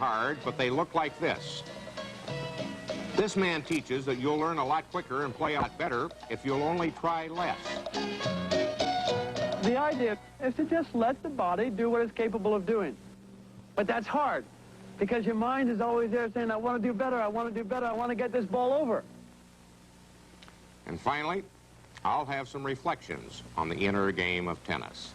hard, but they look like this. This man teaches that you'll learn a lot quicker and play a lot better if you'll only try less. The idea is to just let the body do what it's capable of doing. But that's hard, because your mind is always there saying, I want to do better, I want to do better, I want to get this ball over. And finally, I'll have some reflections on the inner game of tennis.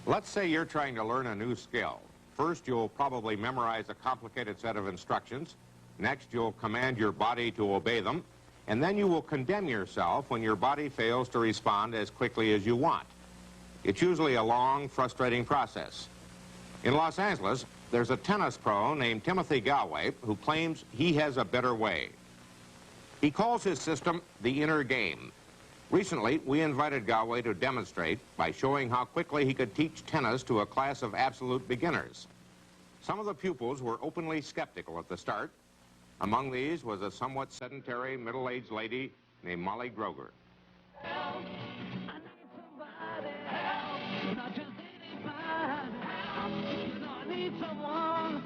Let's say you're trying to learn a new skill. First, you'll probably memorize a complicated set of instructions. Next, you'll command your body to obey them. And then you will condemn yourself when your body fails to respond as quickly as you want. It's usually a long, frustrating process. In Los Angeles, there's a tennis pro named Timothy Gallwey who claims he has a better way. He calls his system the inner game. Recently, we invited Gallwey to demonstrate by showing how quickly he could teach tennis to a class of absolute beginners. Some of the pupils were openly skeptical at the start. Among these was a somewhat sedentary, middle-aged lady named Molly Groger. Help, I need somebody, help, not just anybody, help, I need someone.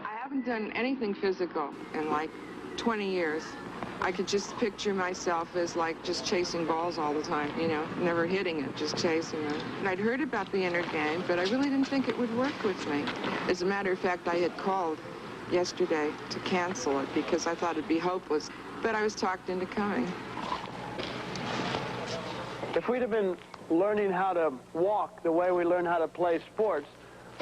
I haven't done anything physical in like 20 years. I could just picture myself as like just chasing balls all the time, you know, never hitting it, just chasing it. And I'd heard about the inner game, but I really didn't think it would work with me. As a matter of fact, I had called yesterday to cancel it because I thought it'd be hopeless, but I was talked into coming. If we'd have been learning how to walk the way we learn how to play sports,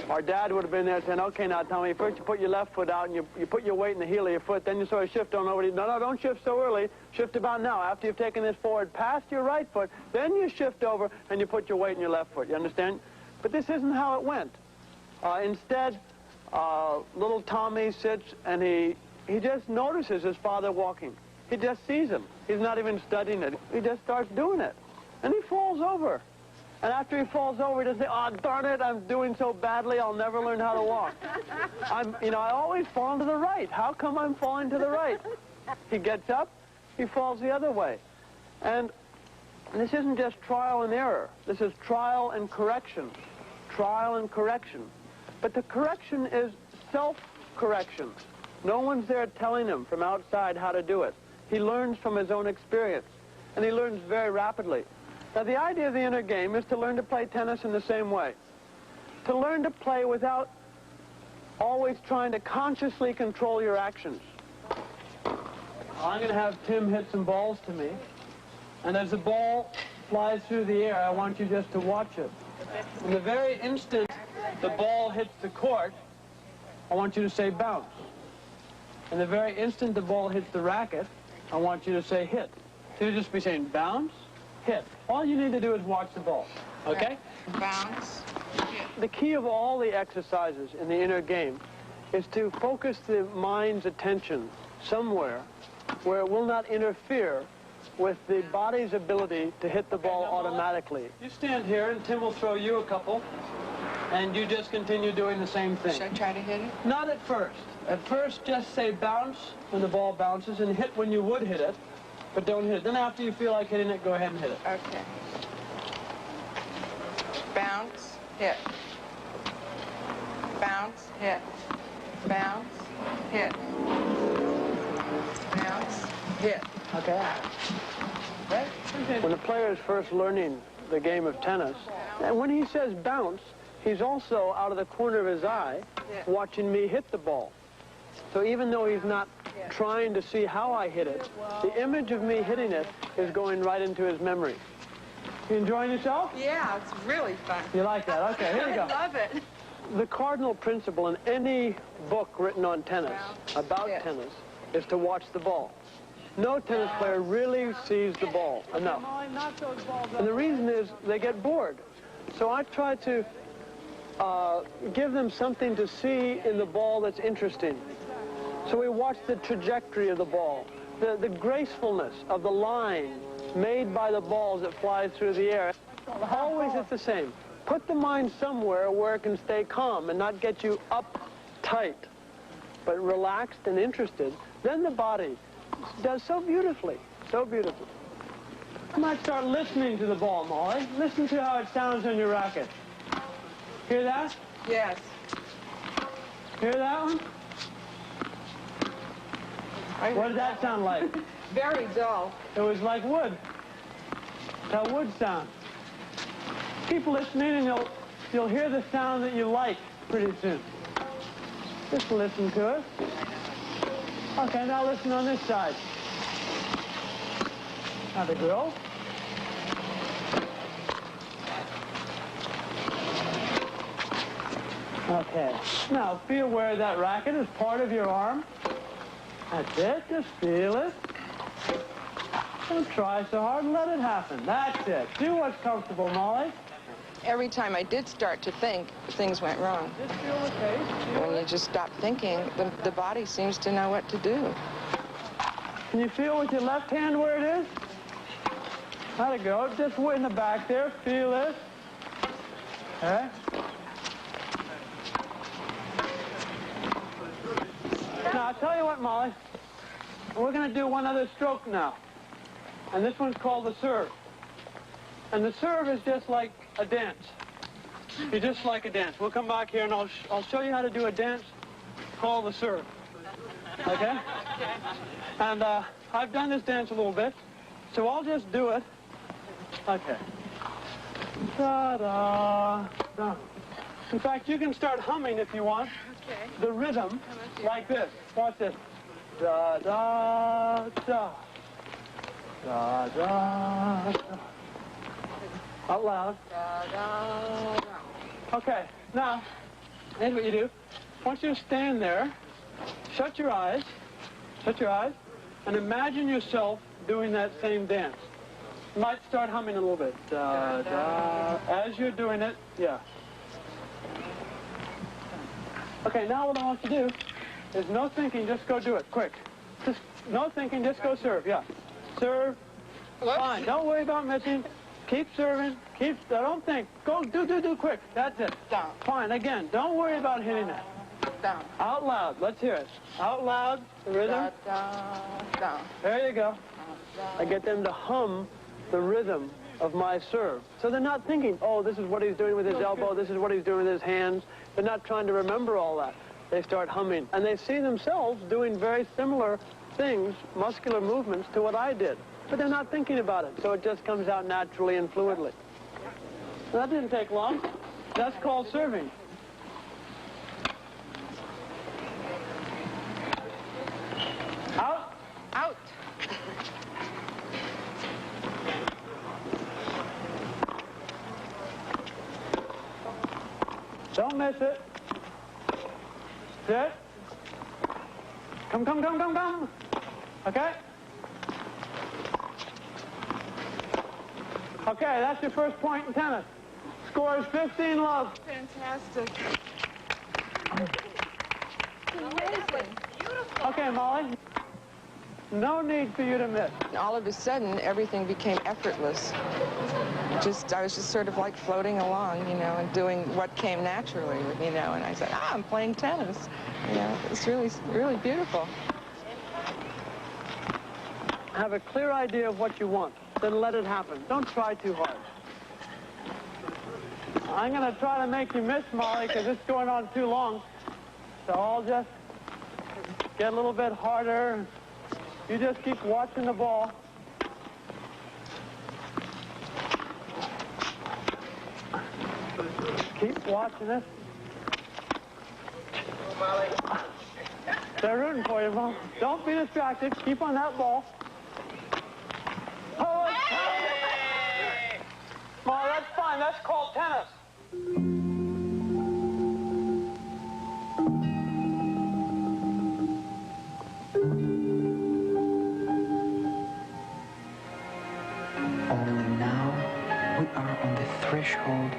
our dad would have been there saying, okay, now, Tommy, first you put your left foot out and you put your weight in the heel of your foot, then you sort of shift on over. No, don't shift so early. Shift about now. After you've taken this forward past your right foot, then you shift over and you put your weight in your left foot. You understand? But this isn't how it went. Instead, little Tommy sits and he just notices his father walking. He just sees him. He's not even studying it. He just starts doing it. And he falls over. And after he falls over, he doesn't say, oh, darn it, I'm doing so badly, I'll never learn how to walk. I always fall to the right. How come I'm falling to the right? He gets up, he falls the other way. And this isn't just trial and error. This is trial and correction. Trial and correction. But the correction is self-correction. No one's there telling him from outside how to do it. He learns from his own experience, and he learns very rapidly. Now, the idea of the inner game is to learn to play tennis in the same way. To learn to play without always trying to consciously control your actions. I'm going to have Tim hit some balls to me, and as the ball flies through the air, I want you just to watch it. In the very instant the ball hits the court, I want you to say bounce. In the very instant the ball hits the racket, I want you to say hit. So you'll just be saying bounce, hit. All you need to do is watch the ball, okay? Bounce, hit. The key of all the exercises in the inner game is to focus the mind's attention somewhere where it will not interfere with the body's ability to hit the ball automatically. You stand here and Tim will throw you a couple, and you just continue doing the same thing. Should I try to hit it? Not at first. At first, just say bounce when the ball bounces and hit when you would hit it. But don't hit it. Then after you feel like hitting it, go ahead and hit it. Okay. Bounce, hit. Bounce, hit. Bounce, hit. Bounce, hit. Okay. When a player is first learning the game of tennis, and when he says bounce, he's also out of the corner of his eye watching me hit the ball. So even though he's not trying to see how I hit it, the image of me hitting it is going right into his memory. You enjoying yourself? Yeah, it's really fun. You like that? Okay, here you go. I love it. The cardinal principle in any book written on tennis, about tennis, is to watch the ball. No tennis player really sees the ball enough. And the reason is they get bored. So I try to give them something to see in the ball that's interesting. So we watch the trajectory of the ball, the gracefulness of the line made by the ball as it flies through the air. Always it's the same. Put the mind somewhere where it can stay calm and not get you uptight, but relaxed and interested. Then the body does so beautifully, so beautifully. You might start listening to the ball, Molly. Listen to how it sounds on your racket. Hear that? Yes. Hear that one? What did that sound like? Very dull. It was like wood. That wood sound. Keep listening and you'll hear the sound that you like pretty soon. Just listen to it. Okay, now listen on this side. Now the grill. Okay. Now feel where that racket is part of your arm. That's it. Just feel it. Don't try so hard. Let it happen. That's it. Do what's comfortable, Molly. Every time I did start to think, things went wrong. Just feel the taste. When you just stop thinking, the body seems to know what to do. Can you feel with your left hand where it is? How'd it go? Just in the back there. Feel it. Okay. Now, I'll tell you what, Molly. We're going to do one other stroke now. And this one's called the serve. And the serve is just like a dance. You're just like a dance. We'll come back here and I'll show you how to do a dance called the serve. Okay? And I've done this dance a little bit, so I'll just do it. Okay. Da-da, da. In fact, you can start humming if you want. Okay. The rhythm like this. Watch this. Da-da, da. Da-da, da. Out loud. Okay, now, here's what you do. Once you stand there, shut your eyes, and imagine yourself doing that same dance. You might start humming a little bit. Da, da. As you're doing it, yeah. Okay, now what I want you to do is no thinking, just go do it, quick. Just no thinking, just go serve, yeah. Serve, fine, don't worry about missing. Keep serving, don't think. Go, do, quick. That's it. Down. Fine, again, don't worry about hitting it. Down. Out loud, let's hear it. Out loud, the rhythm. Down. There you go. I get them to hum the rhythm of my serve. So they're not thinking, oh, this is what he's doing with his elbow, this is what he's doing with his hands. They're not trying to remember all that. They start humming. And they see themselves doing very similar things, muscular movements, to what I did. But they're not thinking about it, so it just comes out naturally and fluidly. That didn't take long. That's called serving. Out. Out. Don't miss it. Sit. Come. Okay? Okay, that's your first point in tennis. Score is 15-love. Fantastic. Okay, Molly. No need for you to miss. All of a sudden, everything became effortless. I was just sort of like floating along, and doing what came naturally, and I said, I'm playing tennis. It's really beautiful. Have a clear idea of what you want. Then let it happen. Don't try too hard. I'm going to try to make you miss, Molly, because it's going on too long. So I'll just get a little bit harder. You just keep watching the ball. Keep watching it. They're rooting for you, Mom. Don't be distracted. Keep on that ball. Oh, Mom, that's fine. That's called tennis. Only now we are on the threshold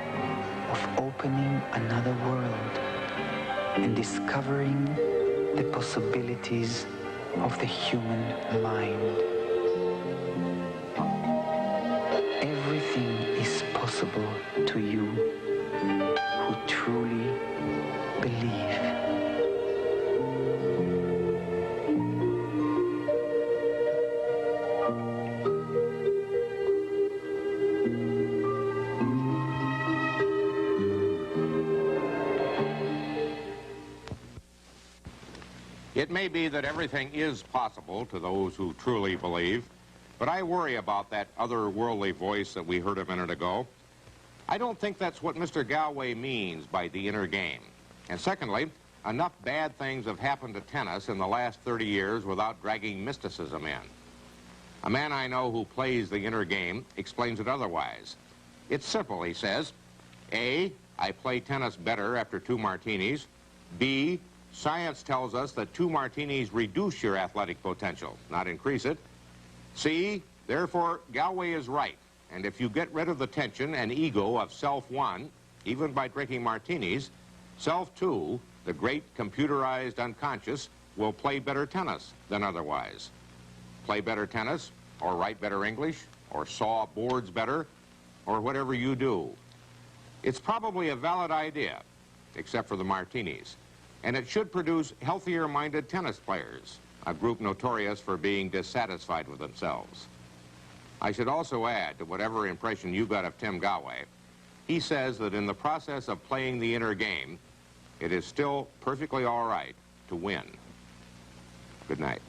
of opening another world and discovering the possibilities of the human mind. Everything is possible to you who truly believe. It may be that everything is possible to those who truly believe, but I worry about that otherworldly voice that we heard a minute ago. I don't think that's what Mr. Gallwey means by the inner game. And secondly, enough bad things have happened to tennis in the last 30 years without dragging mysticism in. A man I know who plays the inner game explains it otherwise. It's simple, he says. A, I play tennis better after 2 martinis. B, science tells us that 2 martinis reduce your athletic potential, not increase it. C, therefore, Gallwey is right. And if you get rid of the tension and ego of self-1, even by drinking martinis, self-2, the great computerized unconscious, will play better tennis than otherwise. Play better tennis, or write better English, or saw boards better, or whatever you do. It's probably a valid idea, except for the martinis. And it should produce healthier-minded tennis players, a group notorious for being dissatisfied with themselves. I should also add to whatever impression you got of Tim Gallwey, he says that in the process of playing the inner game, it is still perfectly all right to win. Good night.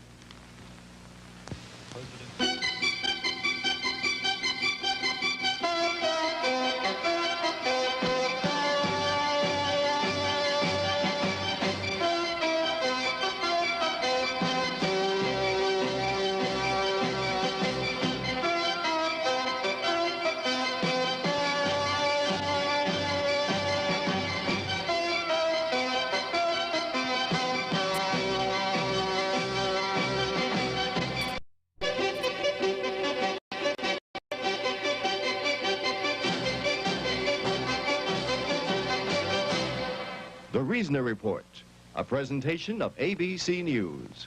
The Reasoner Report, a presentation of ABC News.